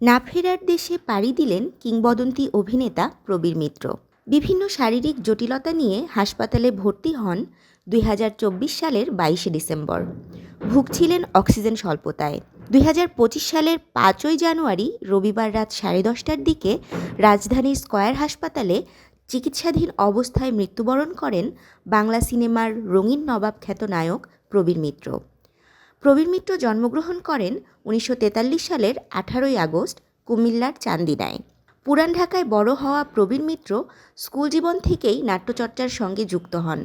না ফেরার দেশে পাড়ি দিলেন কিংবদন্তি অভিনেতা প্রবীর মিত্র। বিভিন্ন শারীরিক জটিলতা নিয়ে হাসপাতালে ভর্তি হন 2024 সালের 22শে ডিসেম্বর। ভুগছিলেন অক্সিজেন স্বল্পতায়। 2025 সালের 5ই জানুয়ারি রবিবার রাত 10:30টার দিকে রাজধানীর স্কয়ার হাসপাতালে চিকিৎসাধীন অবস্থায় মৃত্যুবরণ করেন বাংলা সিনেমার রঙিন নবাব খ্যাত নায়ক প্রবীর মিত্র। প্রবীর মিত্র জন্মগ্রহণ করেন 1943 সালের 18ই আগস্ট কুমিল্লার চান্দিনায়। পুরান ঢাকায় বড় হওয়া প্রবীর মিত্র স্কুল জীবন থেকেই নাট্যচর্চার সঙ্গে যুক্ত হন।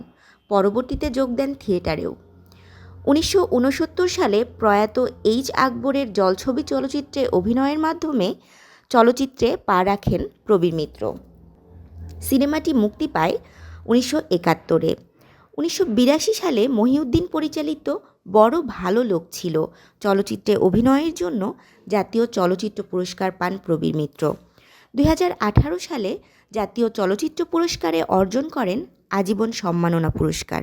পরবর্তীতে যোগ দেন থিয়েটারেও। 1969 সালে প্রয়াত এইচ আকবরের জলছবি চলচ্চিত্রে অভিনয়ের মাধ্যমে চলচ্চিত্রে পা রাখেন প্রবীর মিত্র। সিনেমাটি মুক্তি পায় 1971-এ। 1982 সালে মহিউদ্দিন পরিচালিত বড় ভালো লোক ছিল চলচ্চিত্রে অভিনয়ের জন্য জাতীয় চলচ্চিত্র পুরস্কার পান প্রবীর মিত্র। 2018 সালে জাতীয় চলচ্চিত্র পুরস্কারে অর্জন করেন আজীবন সম্মাননা পুরস্কার।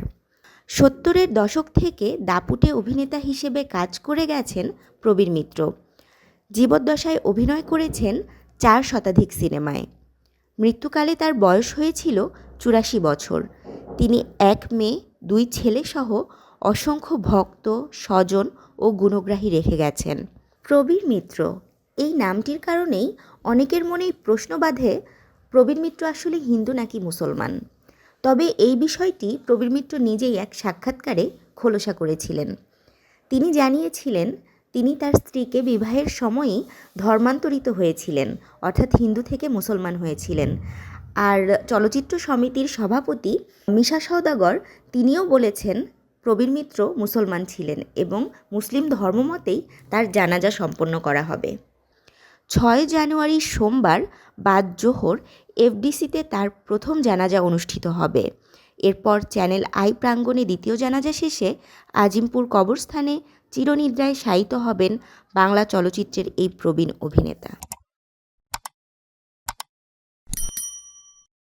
70-এর দশক থেকে দাপুটে অভিনেতা হিসেবে কাজ করে গেছেন প্রবীর মিত্র। জীবদ্দশায় অভিনয় করেছেন 4 শতাধিক সিনেমায়। মৃত্যুকালে তার বয়স হয়েছিল 84 বছর। তিনি 1 মেয়ে 2 ছেলে সহ অসংখ্য ভক্ত, স্বজন ও গুণগ্রাহী রেখে গেছেন। প্রবীর মিত্র এই নামটির কারণেই অনেকের মনেই প্রশ্ন বাঁধে, প্রবীর মিত্র আসলে হিন্দু নাকি মুসলমান। তবে এই বিষয়টি প্রবীর মিত্র নিজেই এক সাক্ষাৎকারে খোলসা করেছিলেন। তিনি জানিয়েছিলেন, তিনি তার স্ত্রীকে বিবাহের সময়ই ধর্মান্তরিত হয়েছিলেন, অর্থাৎ হিন্দু থেকে মুসলমান হয়েছিলেন। আর চলচ্চিত্র সমিতির সভাপতি মিশা সওদাগর তিনিও বলেছেন প্রবীর মিত্র মুসলমান ছিলেন এবং মুসলিম ধর্মমতেই তার জানাজা সম্পন্ন করা হবে। 6 জানুয়ারি সোমবার বাদ জোহর এফডিসিতে তার প্রথম জানাজা অনুষ্ঠিত হবে। এরপর চ্যানেল আই প্রাঙ্গণে দ্বিতীয় জানাজা শেষে আজিমপুর কবরস্থানে চিরনিদ্রায় শায়িত হবেন বাংলা চলচ্চিত্রের এই প্রবীণ অভিনেতা।